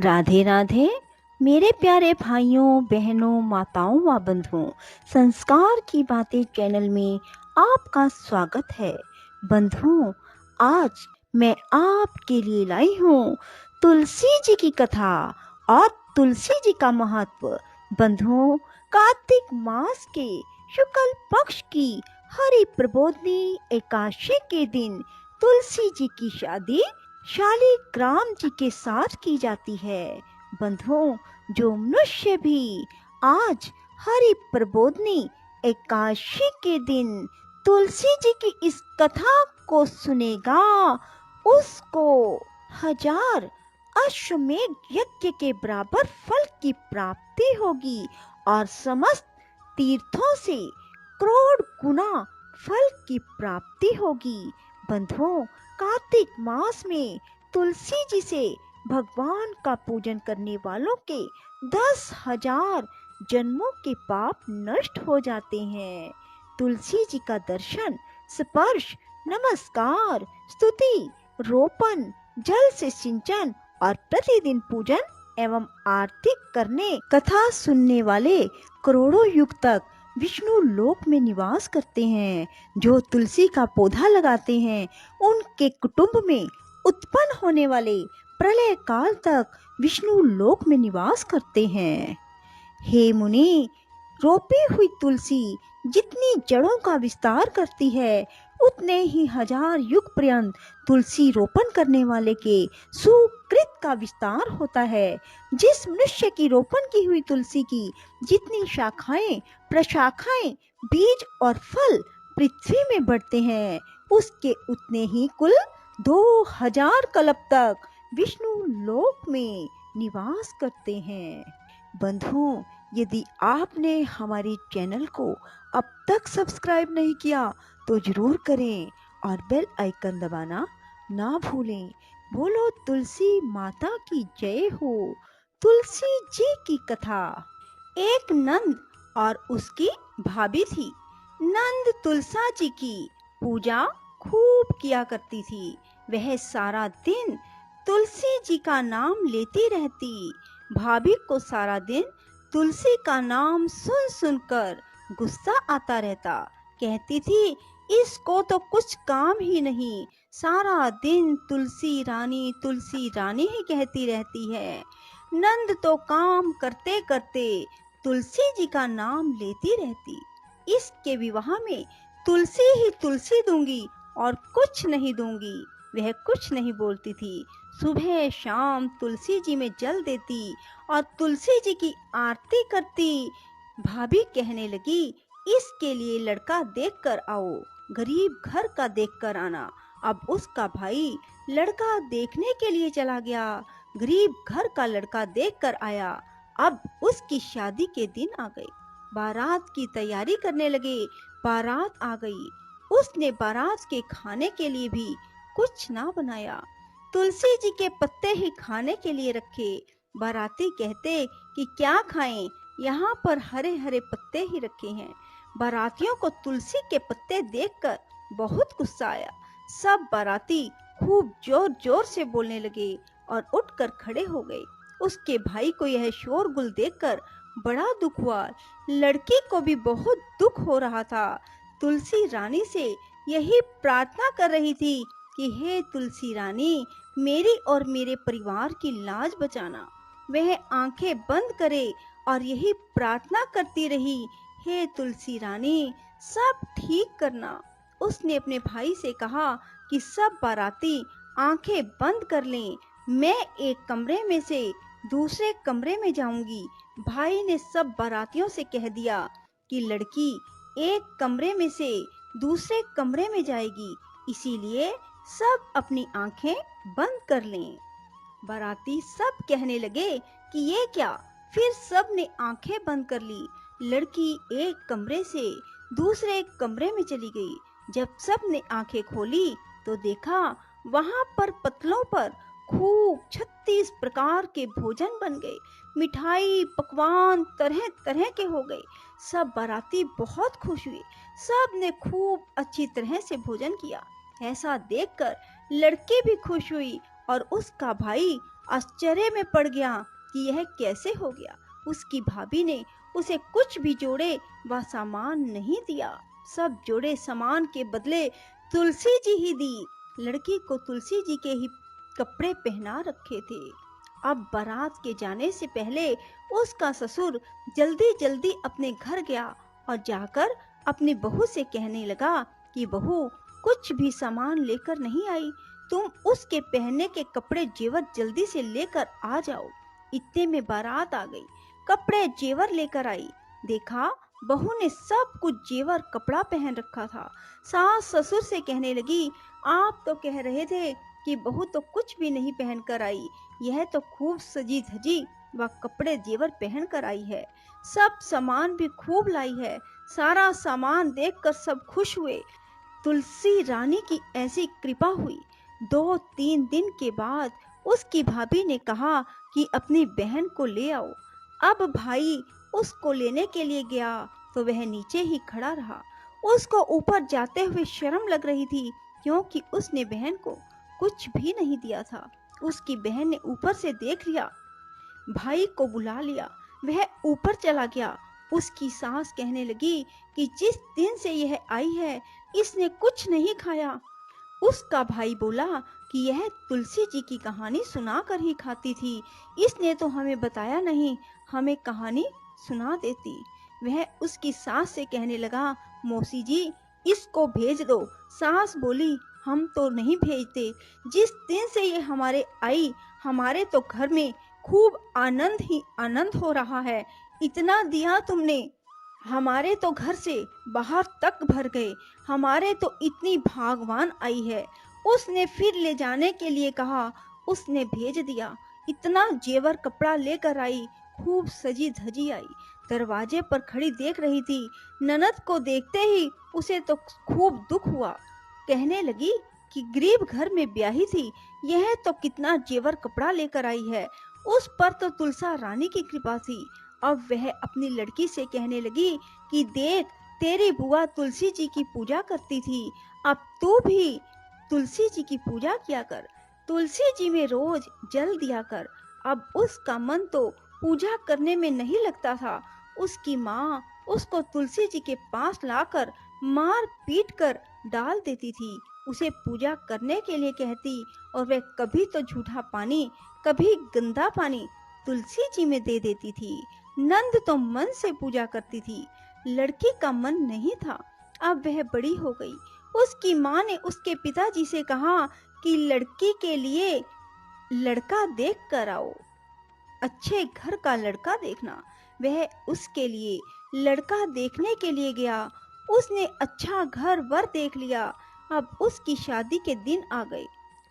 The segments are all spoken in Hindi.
राधे राधे मेरे प्यारे भाइयों बहनों माताओं व बंधुओं, संस्कार की बातें चैनल में आपका स्वागत है। बंधुओं, आज मैं आपके लिए लाई हूँ तुलसी जी की कथा और तुलसी जी का महत्व। बंधुओं, कार्तिक मास के शुक्ल पक्ष की हरि प्रबोधनी एकादशी के दिन तुलसी जी की शादी शालिग्राम जी के साथ की जाती है। बंधुओं, जो मनुष्य भी आज हरि प्रबोधनी एकादशी के दिन तुलसी जी की इस कथा को सुनेगा, उसको 1000 अश्वमेध यज्ञ के बराबर फल की प्राप्ति होगी और समस्त तीर्थों से करोड़ गुना फल की प्राप्ति होगी। बंधुओं, कार्तिक मास में तुलसी जी से भगवान का पूजन करने वालों के 10,000 जन्मों के पाप नष्ट हो जाते हैं। तुलसी जी का दर्शन, स्पर्श, नमस्कार, स्तुति, रोपण, जल से सिंचन और प्रतिदिन पूजन एवं आरती करने, कथा सुनने वाले करोड़ों युग तक विष्णु लोक में निवास करते हैं। जो तुलसी का पौधा लगाते हैं, उनके कुटुंब में उत्पन्न होने वाले प्रलय काल तक विष्णु लोक में निवास करते हैं। हे मुनि, रोपी हुई तुलसी जितनी जड़ों का विस्तार करती है, उतने ही 1000 युग पर्यंत तुलसी रोपण करने वाले के सुकृत का विस्तार होता है। जिस मनुष्य की रोपण की हुई तुलसी की जितनी शाखाएं, प्रशाखाएं, बीज और फल पृथ्वी में बढ़ते हैं, उसके उतने ही कुल 2000 कल्प तक विष्णु लोक में निवास करते हैं। बंधुओं, यदि आपने हमारे चैनल को अब तक सब्सक्राइब नहीं किया तो जरूर करें और बेल आइकन दबाना ना भूलें। बोलो तुलसी माता की जय हो। तुलसी जी की कथा। एक नंद और उसकी भाभी थी। नंद तुलसा जी की पूजा खूब किया करती थी। वह सारा दिन तुलसी जी का नाम लेती रहती। भाभी को सारा दिन तुलसी का नाम सुन सुनकर गुस्सा आता रहता। कहती थी, इसको तो कुछ काम ही नहीं, सारा दिन तुलसी रानी ही कहती रहती है। नंद तो काम करते करते तुलसी जी का नाम लेती रहती। इसके विवाह में तुलसी ही तुलसी दूंगी और कुछ नहीं दूंगी। वह कुछ नहीं बोलती थी। सुबह शाम तुलसी जी में जल देती और तुलसी जी की आरती करती। भाभी कहने लगी, इसके लिए लड़का देख कर आओ, गरीब घर का देख कर आना। अब उसका भाई लड़का देखने के लिए चला गया। गरीब घर का लड़का देख कर आया। अब उसकी शादी के दिन आ गए। बारात की तैयारी करने लगे। बारात आ गई। उसने बारात के खाने के लिए भी कुछ ना बनाया। तुलसी जी के पत्ते ही खाने के लिए रखे। बाराती कहते कि क्या खाएं, यहाँ पर हरे हरे पत्ते ही रखे हैं। बारातियों को तुलसी के पत्ते देखकर बहुत गुस्सा आया। सब बाराती खूब जोर जोर से बोलने लगे और उठकर खड़े हो गए। उसके भाई को यह शोरगुल देखकर बड़ा दुख हुआ। लड़की को भी बहुत दुख हो रहा था। तुलसी रानी से यही प्रार्थना कर रही थी कि हे तुलसी रानी, मेरी और मेरे परिवार की लाज बचाना। वह आंखें बंद करे और यही प्रार्थना करती रही, हे तुलसी रानी, सब ठीक करना। उसने अपने भाई से कहा कि सब बाराती आंखें बंद कर लें, मैं एक कमरे में से दूसरे कमरे में जाऊंगी। भाई ने सब बारातियों से कह दिया कि लड़की एक कमरे में से दूसरे कमरे में जाएगी, इसीलिए सब अपनी आंखें बंद कर लें। बाराती सब कहने लगे कि ये क्या। फिर सब ने आंखें बंद कर ली। लड़की एक कमरे से दूसरे कमरे में चली गई। जब सब ने आंखें खोली तो देखा वहां पर पतलों पर खूब 36 प्रकार के भोजन बन गए। मिठाई पकवान तरह तरह के हो गए। सब बाराती बहुत खुश हुए। सब ने खूब अच्छी तरह से भोजन किया। ऐसा देखकर लड़की भी खुश हुई और उसका भाई आश्चर्य में पड़ गया कि यह कैसे हो गया। उसकी भाभी ने उसे कुछ भी जोड़े व सामान नहीं दिया। सब जोड़े सामान के बदले तुलसी जी ही दी। लड़की को तुलसी जी के ही कपड़े पहना रखे थे। अब बारात के जाने से पहले उसका ससुर जल्दी जल्दी अपने घर गया और जाकर अपनी बहू से कहने लगा कि बहू, कुछ भी सामान लेकर नहीं आई, तुम उसके पहनने के कपड़े जेवर जल्दी से लेकर आ जाओ। इतने में बारात आ गई, कपड़े जेवर लेकर आई। देखा, बहू ने सब कुछ जेवर कपड़ा पहन रखा था। सास ससुर से कहने लगी, आप तो कह रहे थे कि बहू तो कुछ भी नहीं पहन कर आई, यह तो खूब सजी धजी व कपड़े जेवर पहन कर आई है। सब सामान भी खूब लाई है। सारा सामान देखकर सब खुश हुए। तुलसी रानी की ऐसी कृपा हुई। 2-3 दिन के बाद उसकी भाभी ने कहा कि अपनी बहन को ले आओ। अब भाई उसको लेने के लिए गया तो वह नीचे ही खड़ा रहा। उसको ऊपर जाते हुए शर्म लग रही थी, क्योंकि उसने बहन को कुछ भी नहीं दिया था। उसकी बहन ने ऊपर से देख लिया, भाई को बुला लिया, वह ऊपर चला गया। उसकी सास कहने लगी कि जिस दिन से यह आई है इसने कुछ नहीं खाया। उसका भाई बोला कि यह तुलसी जी की कहानी सुना कर ही खाती थी, इसने तो हमें बताया नहीं, हमें कहानी सुना देती। वह उसकी सास से कहने लगा, मौसी जी, इसको भेज दो। सास बोली, हम तो नहीं भेजते, जिस दिन से ये हमारे आई, हमारे तो घर में खूब आनंद ही आनंद हो रहा है। इतना दिया तुमने, हमारे तो घर से बाहर तक भर गए, हमारे तो इतनी भागवान आई है। उसने फिर ले जाने के लिए कहा, उसने भेज दिया। इतना जेवर कपड़ा लेकर आई, खूब सजी धजी आई। दरवाजे पर खड़ी देख रही थी। ननद को देखते ही उसे तो खूब दुख हुआ। कहने लगी कि गरीब घर में ब्याही थी, यह तो कितना जेवर कपड़ा लेकर आई है। उस पर तो तुलसा रानी की कृपा थी। अब वह अपनी लड़की से कहने लगी कि देख, तेरी बुआ तुलसी जी की पूजा करती थी, अब तू भी तुलसी जी की पूजा किया कर, तुलसी जी में रोज जल दिया कर। अब उसका मन तो पूजा करने में नहीं लगता था। उसकी माँ उसको तुलसी जी के पास लाकर मार पीट कर डाल देती थी। उसे पूजा करने के लिए कहती और वह कभी तो झूठा पानी, कभी गंदा पानी तुलसी जी में दे देती थी। नंद तो मन से पूजा करती थी, लड़की का मन नहीं था। अब वह बड़ी हो गई। उसकी माँ ने उसके पिताजी से कहा कि लड़की के लिए लड़का देख कर आओ, अच्छे घर का लड़का देखना। वह उसके लिए लड़का देखने के लिए गया। उसने अच्छा घर वर देख लिया। अब उसकी शादी के दिन आ गए।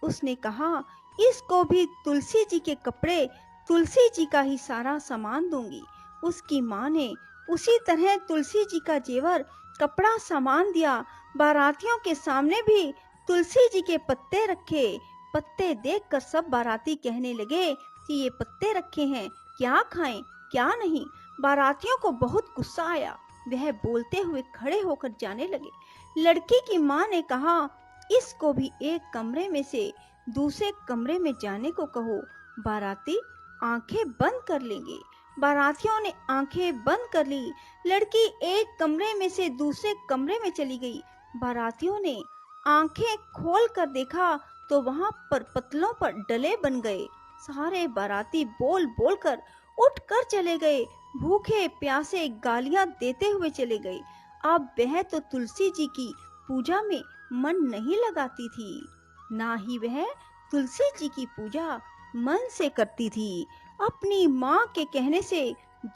उसने कहा, इसको भी तुलसी जी के कपड़े, तुलसी जी का ही सारा सामान दूंगी। उसकी माँ ने उसी तरह तुलसी जी का जेवर कपड़ा सामान दिया। बारातियों के सामने भी तुलसी जी के पत्ते रखे। पत्ते देखकर सब बाराती कहने लगे कि ये पत्ते रखे हैं, क्या खाएं क्या नहीं। बारातियों को बहुत गुस्सा आया। वह बोलते हुए खड़े होकर जाने लगे। लड़की की माँ ने कहा, इसको भी एक कमरे में से दूसरे कमरे में जाने को कहो, बाराती आंखें बंद कर लेंगे। बारातियों ने आंखें बंद कर ली। लड़की एक कमरे में से दूसरे कमरे में चली गई। बारातियों ने आंखें खोल कर देखा तो वहां पर पतलों पर डले बन गए। सारे बाराती बोल बोल कर उठ कर चले गए। भूखे प्यासे गालियां देते हुए चले गए। अब वह तो तुलसी जी की पूजा में मन नहीं लगाती थी, ना ही वह तुलसी जी की पूजा मन से करती थी। अपनी माँ के कहने से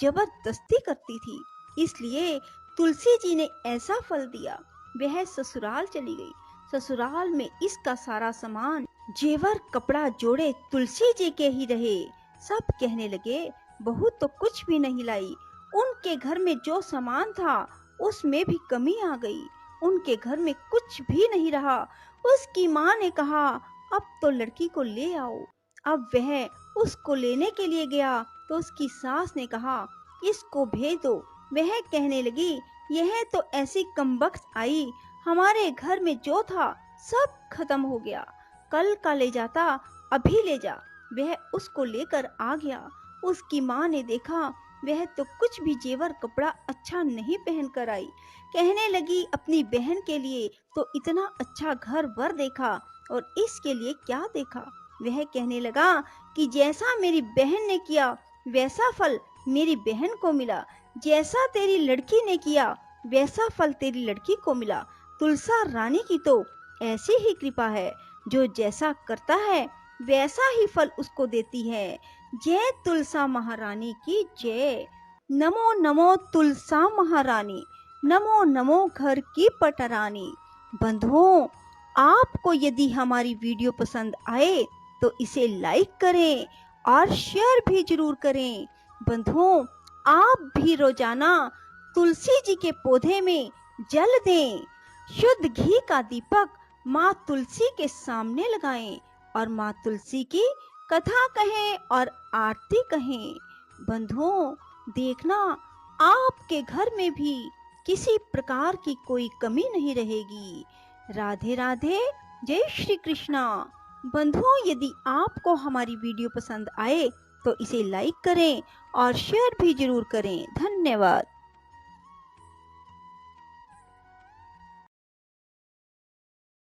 जबरदस्ती करती थी। इसलिए तुलसी जी ने ऐसा फल दिया। वह ससुराल चली गई। ससुराल में इसका सारा सामान, जेवर कपड़ा जोड़े तुलसी जी के ही रहे। सब कहने लगे, बहू तो कुछ भी नहीं लाई। उनके घर में जो सामान था उसमें भी कमी आ गई। उनके घर में कुछ भी नहीं रहा। उसकी माँ ने कहा, अब तो लड़की को ले आओ। अब वह उसको लेने के लिए गया तो उसकी सास ने कहा, इसको भेज दो। वह कहने लगी, यह तो ऐसी कमबख्त आई, हमारे घर में जो था सब खत्म हो गया। कल का ले जाता, अभी ले जा। वह उसको लेकर आ गया। उसकी माँ ने देखा वह तो कुछ भी जेवर कपड़ा अच्छा नहीं पहन कर आई। कहने लगी अपनी बहन के लिए तो इतना अच्छा घर वर देखा और इसके लिए क्या देखा। वह कहने लगा कि जैसा मेरी बहन ने किया वैसा फल मेरी बहन को मिला, जैसा तेरी लड़की ने किया वैसा फल तेरी लड़की को मिला। तुलसा रानी की तो ऐसी ही कृपा है, जो जैसा करता है वैसा ही फल उसको देती है। जय तुलसा महारानी की जय। नमो नमो तुलसा महारानी, नमो नमो घर की पटरानी। बंधुओं, आपको यदि हमारी वीडियो पसंद आए तो इसे लाइक करें और शेयर भी जरूर करें। बंधुओं, आप भी रोजाना तुलसी जी के पौधे में जल दें। शुद्ध घी का दीपक माँ तुलसी के सामने लगाएं और माँ तुलसी की कथा कहें और आरती कहें। बंधुओं, देखना आपके घर में भी किसी प्रकार की कोई कमी नहीं रहेगी। राधे राधे, जय श्री कृष्णा। बंधुओं, यदि आपको हमारी वीडियो पसंद आए तो इसे लाइक करें और शेयर भी जरूर करें। धन्यवाद।